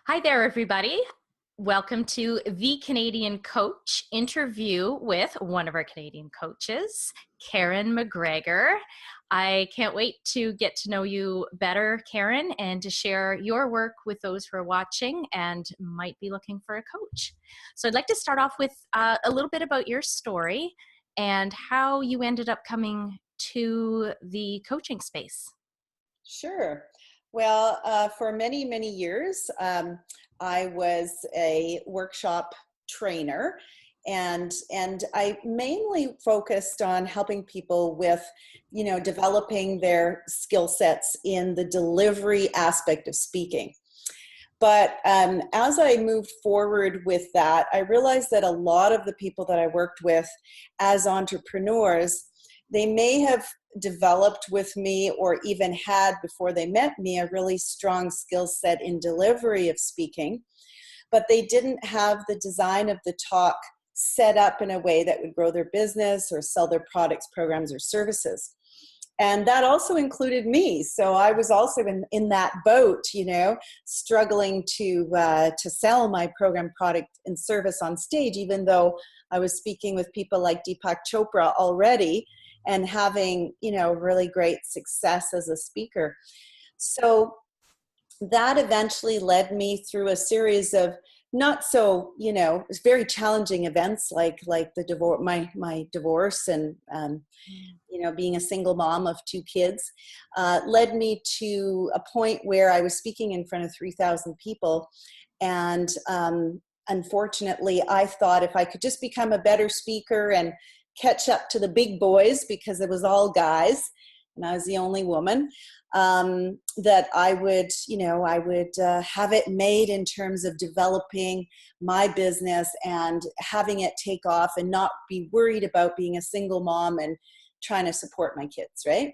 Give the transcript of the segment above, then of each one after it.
Hi there, everybody. Welcome to The Canadian Coach interview with one of our Canadian coaches, Karen McGregor. I can't wait to get to know you better, Karen, and to share your work with those who are watching and might be looking for a coach. So I'd like to start off with a little bit about your story and how you ended up coming to the coaching space. Sure. Well, for many, many years, I was a workshop trainer, and I mainly focused on helping people with, developing their skill sets in the delivery aspect of speaking. But as I moved forward with that, I realized that a lot of the people that I worked with as entrepreneurs, they may have developed with me or even had before they met me a really strong skill set in delivery of speaking, but they didn't have the design of the talk set up in a way that would grow their business or sell their products, programs, or services. And that also included me. So I was also in that boat, struggling to sell my program, product, and service on stage, even though I was speaking with people like Deepak Chopra already and having, really great success as a speaker. So that eventually led me through a series of not so, very challenging events like the divorce, my divorce, and being a single mom of two kids, led me to a point where I was speaking in front of 3,000 people, and unfortunately, I thought if I could just become a better speaker and catch up to the big boys, because it was all guys and I was the only woman, that I would have it made in terms of developing my business and having it take off and not be worried about being a single mom and trying to support my kids, right?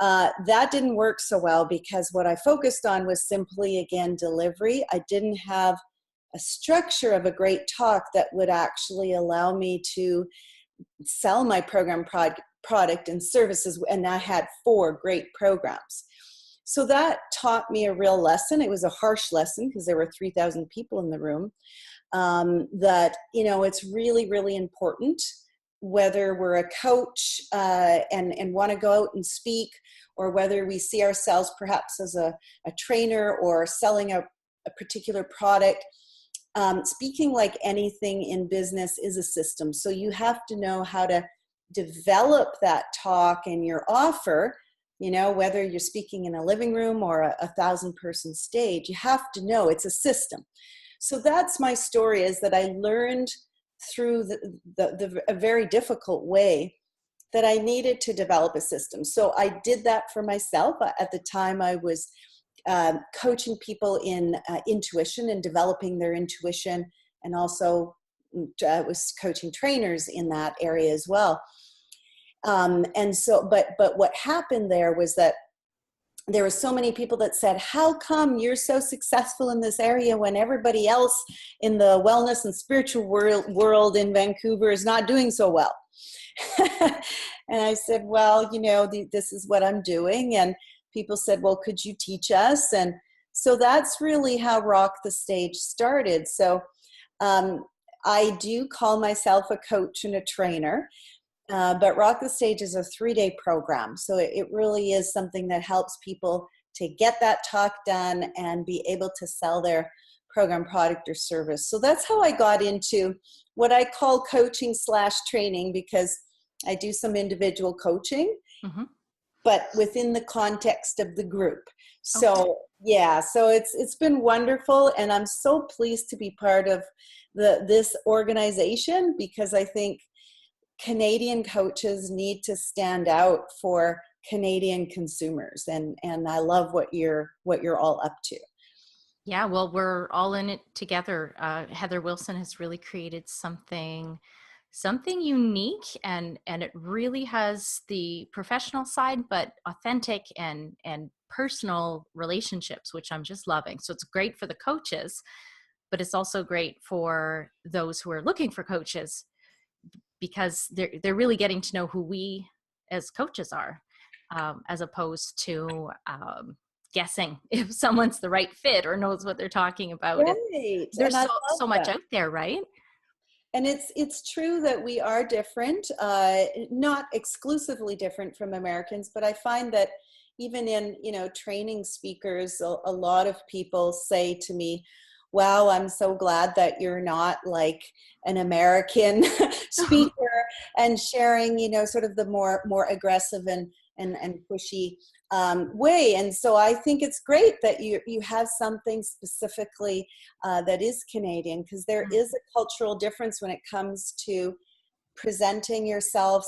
That didn't work so well because what I focused on was simply, again, delivery. I didn't have a structure of a great talk that would actually allow me to sell my program, product and services, and I had 4 great programs. So that taught me a real lesson. It was a harsh lesson because there were 3,000 people in the room, that, it's really, really important, whether we're a coach and want to go out and speak, or whether we see ourselves perhaps as a trainer or selling a particular product. Speaking, like anything in business, is a system. So you have to know how to develop that talk and your offer, whether you're speaking in a living room or a 1,000-person stage, you have to know it's a system. So that's my story, is that I learned through a very difficult way that I needed to develop a system. So I did that for myself. At the time, I was coaching people in intuition and developing their intuition, and also was coaching trainers in that area as well. And so, but what happened there was that there were so many people that said, how come you're so successful in this area when everybody else in the wellness and spiritual world in Vancouver is not doing so well? And I said, well, this is what I'm doing. And people said, well, could you teach us? And so that's really how Rock the Stage started. So I do call myself a coach and a trainer, but Rock the Stage is a 3-day program. So it really is something that helps people to get that talk done and be able to sell their program, product, or service. So that's how I got into what I call coaching / training, because I do some individual coaching, but within the context of the group. So Okay. yeah, so it's been wonderful, and I'm so pleased to be part of this organization, because I think Canadian coaches need to stand out for Canadian consumers, and I love what you're all up to. Yeah, well, we're all in it together. Heather Wilson has really created something unique, and it really has the professional side, but authentic and personal relationships, which I'm just loving. So it's great for the coaches, but it's also great for those who are looking for coaches, because they're really getting to know who we as coaches are, as opposed to guessing if someone's the right fit or knows what they're talking about. Right. And There's I so love much that. out there, right? And it's true that we are different, not exclusively different from Americans, but I find that even in, training speakers, a lot of people say to me, wow, I'm so glad that you're not like an American speaker and sharing, sort of the more aggressive and pushy way. And so I think it's great that you have something specifically that is Canadian, because there is a cultural difference when it comes to presenting yourself,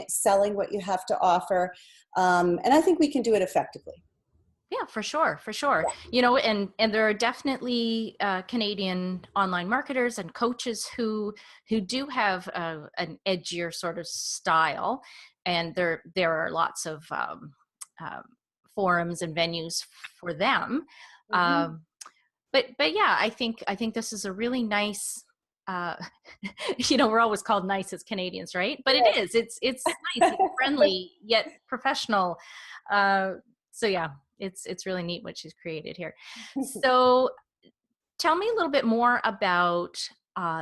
selling what you have to offer, and I think we can do it effectively. Yeah, for sure, for sure. And there are definitely Canadian online marketers and coaches who do have an edgier sort of style, and there are lots of um, forums and venues for them. Mm-hmm. But yeah, I think this is a really nice. Uh, we're always called nice as Canadians, right? But it is. It's nice, it's friendly, yet professional. So yeah, it's really neat what she's created here. So tell me a little bit more about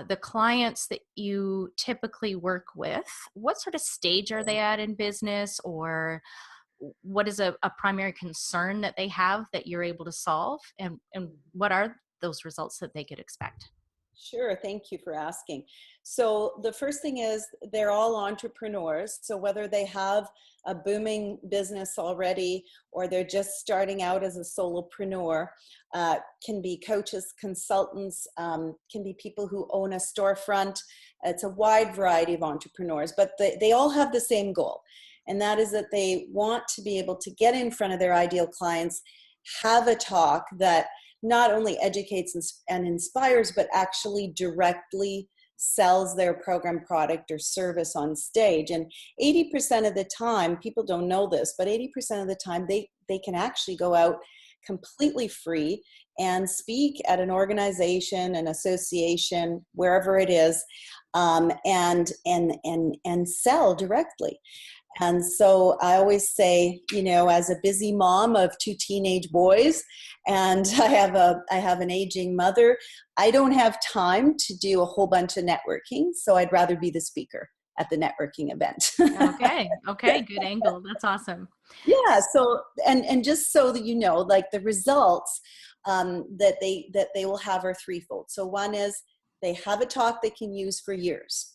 the clients that you typically work with. What sort of stage are they at in business, or what is a primary concern that they have that you're able to solve, and what are those results that they could expect? Sure, thank you for asking. So the first thing is they're all entrepreneurs. So whether they have a booming business already or they're just starting out as a solopreneur, can be coaches, consultants, can be people who own a storefront. It's a wide variety of entrepreneurs, but they all have the same goal. And that is that they want to be able to get in front of their ideal clients, have a talk that not only educates and inspires, but actually directly sells their program, product, or service on stage. And 80% of the time, people don't know this, but 80% of the time they can actually go out completely free and speak at an organization, an association, wherever it is, and sell directly. And so I always say, as a busy mom of two teenage boys, and I have an aging mother, I don't have time to do a whole bunch of networking. So I'd rather be the speaker at the networking event. Okay, good angle. That's awesome. Yeah. So and just so that like the results that they will have are threefold. So one is they have a talk they can use for years.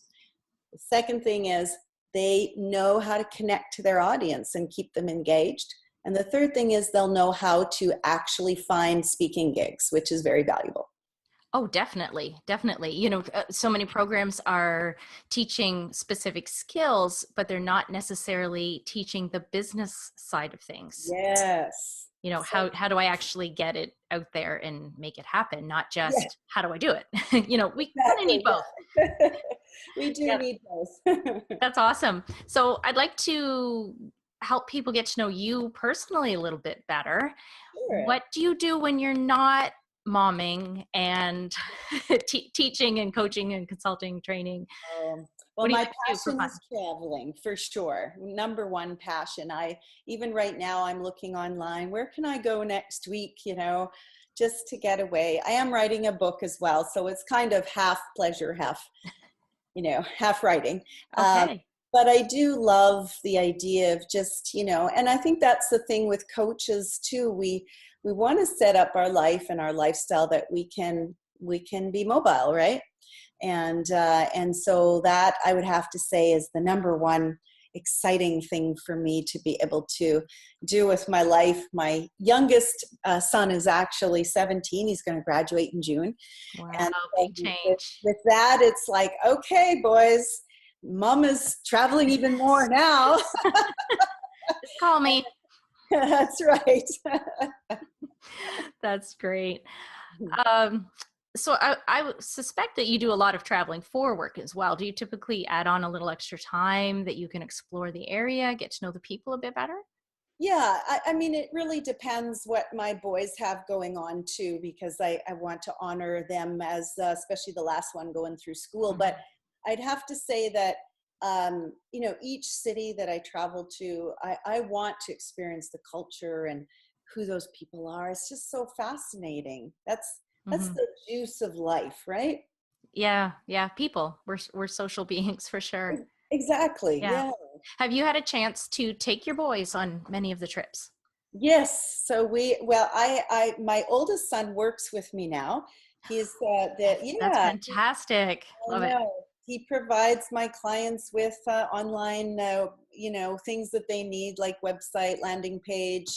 The second thing is they know how to connect to their audience and keep them engaged. And the third thing is they'll know how to actually find speaking gigs, which is very valuable. Oh, definitely, definitely. So many programs are teaching specific skills, but they're not necessarily teaching the business side of things. Yes. So, How do I actually get it out there and make it happen? Not yeah, just how do I do it? We kind of need exactly. both. Yeah. We do Yeah, need both. that's awesome. So I'd like to help people get to know you personally a little bit better. Sure. What do you do when you're not momming and teaching and coaching and consulting, training? Well, What do you my like to do for passion fun? is traveling for sure. Number one passion. Even right now, I'm looking online. Where can I go next week? Just to get away. I am writing a book as well, so it's kind of half pleasure, half writing. Um, Okay. but I do love the idea of just, and I think that's the thing with coaches too. We want to set up our life and our lifestyle that we can be mobile, right? And so that I would have to say is the number one exciting thing for me to be able to do with my life. My youngest son is actually 17. He's going to graduate in June. Wow, And big so with, change. with that, it's like, okay, boys, mom is traveling even more now. Just call me. That's right. That's great. Um, so I would suspect that you do a lot of traveling for work as well. Do you typically add on a little extra time that you can explore the area, get to know the people a bit better? Yeah, I mean, it really depends what my boys have going on too, because I want to honor them as, especially the last one going through school. But Mhm. I'd have to say that, each city that I travel to, I want to experience the culture and who those people are. It's just so fascinating. That's Hmm. the juice of life, right? Yeah, yeah. People. We're social beings for sure. Exactly. Yeah. Yeah. Have you had a chance to take your boys on many of the trips? Yes. So my oldest son works with me now. He's That's yeah, fantastic. I Love it. know. He provides my clients with online, things that they need, like website, landing page,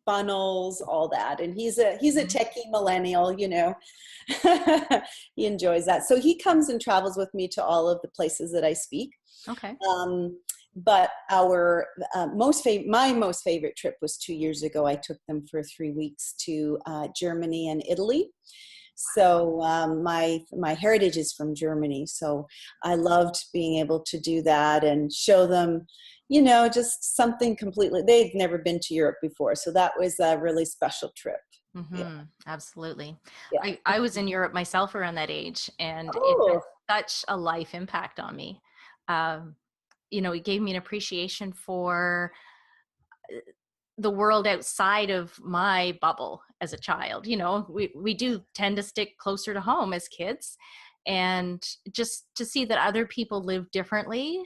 funnels, all that. And he's a Mhm. techie millennial. He enjoys that. So he comes and travels with me to all of the places that I speak. Okay. But our my most favorite trip was 2 years ago. I took them for 3 weeks to Germany and Italy. So my heritage is from Germany, so I loved being able to do that and show them, just something completely. They've never been to Europe before, so that was a really special trip. Yeah, Mm-hmm. Absolutely. yeah. I was in Europe myself around that age, and it had Oh, such a life impact on me. Um, it gave me an appreciation for the world outside of my bubble as a child. We do tend to stick closer to home as kids, and just to see that other people live differently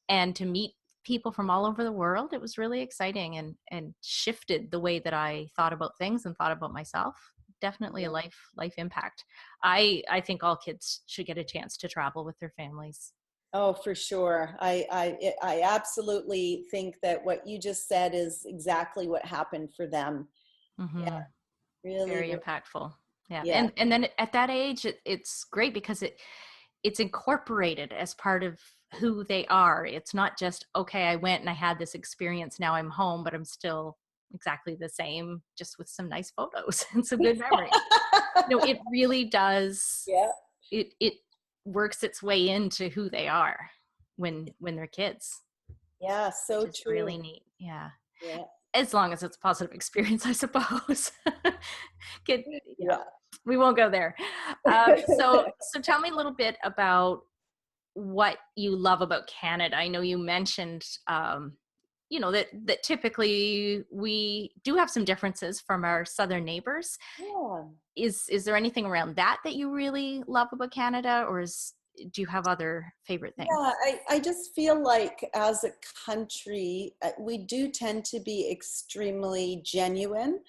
and to meet people from all over the world, it was really exciting and shifted the way that I thought about things and thought about myself. Definitely a yeah. life impact. I think all kids should get a chance to travel with their families. Oh, for sure. I absolutely think that what you just said is exactly what happened for them. Yeah, Hmm. really, Very really. impactful. Yeah, Yeah. and then at that age, it's great because it's incorporated as part of who they are. It's not just, okay, I went and I had this experience, now I'm home, but I'm still exactly the same, just with some nice photos and some good memories. No, it really does. Yeah. It works its way into who they are when they're kids, Yeah, which so is true. really neat. Yeah, Yeah. as long as it's a positive experience, I suppose. Kid, Yeah. we won't go there. So tell me a little bit about what you love about Canada. I know you mentioned, that typically we do have some differences from our southern neighbors. Yeah. Is there anything around that you really love about Canada, or do you have other favorite things? Yeah, I just feel like as a country, we do tend to be extremely genuine.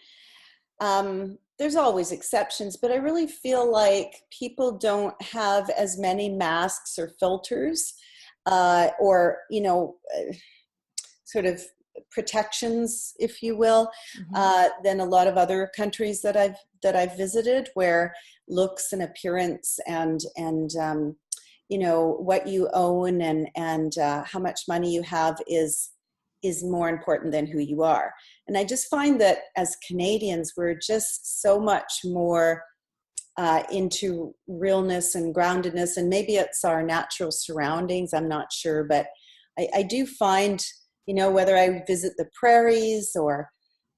There's always exceptions, but I really feel like people don't have as many masks or filters, or sort of protections, if you will, Hmm. than a lot of other countries that I've visited, where looks and appearance and what you own and how much money you have is more important than who you are. And I just find that as Canadians, we're just so much more into realness and groundedness, and maybe it's our natural surroundings. I'm not sure, but I do find, whether I visit the prairies or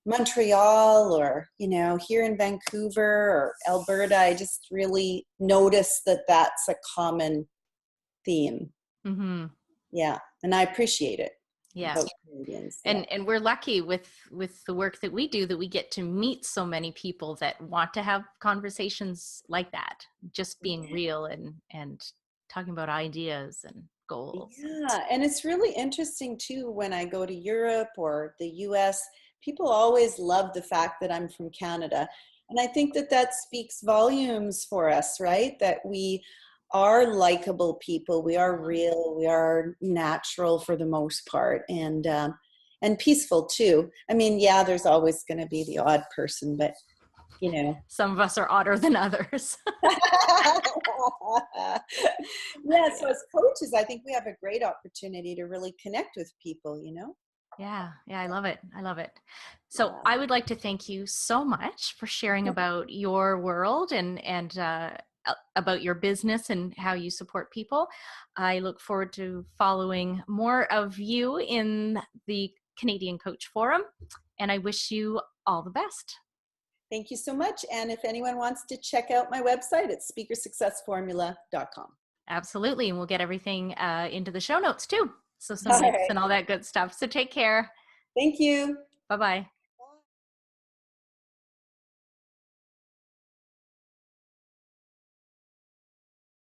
Montreal or, here in Vancouver or Alberta, I just really notice that that's a common theme. Hmm. Yeah. And I appreciate it Yeah. about Canadians. Yeah. And we're lucky with the work that we do, that we get to meet so many people that want to have conversations like that, just being real and talking about ideas and goals. Yeah, and it's really interesting too when I go to Europe or the US, people always love the fact that I'm from Canada. And I think that that speaks volumes for us, right? That we are likable people, we are real, we are natural for the most part, and peaceful too. I mean, yeah, there's always going to be the odd person, but you know. Some of us are odder than others. Yeah, so Yeah. as coaches, I think we have a great opportunity to really connect with people. Yeah, I love it. I love it. So Yeah. I would like to thank you so much for sharing about your world and about your business and how you support people. I look forward to following more of you in the Canadian Coach Forum, and I wish you all the best. Thank you so much. And if anyone wants to check out my website, it's speakersuccessformula.com. Absolutely, and we'll get everything into the show notes too. So some All links right. and all that good stuff. So take care. Thank you. Bye bye.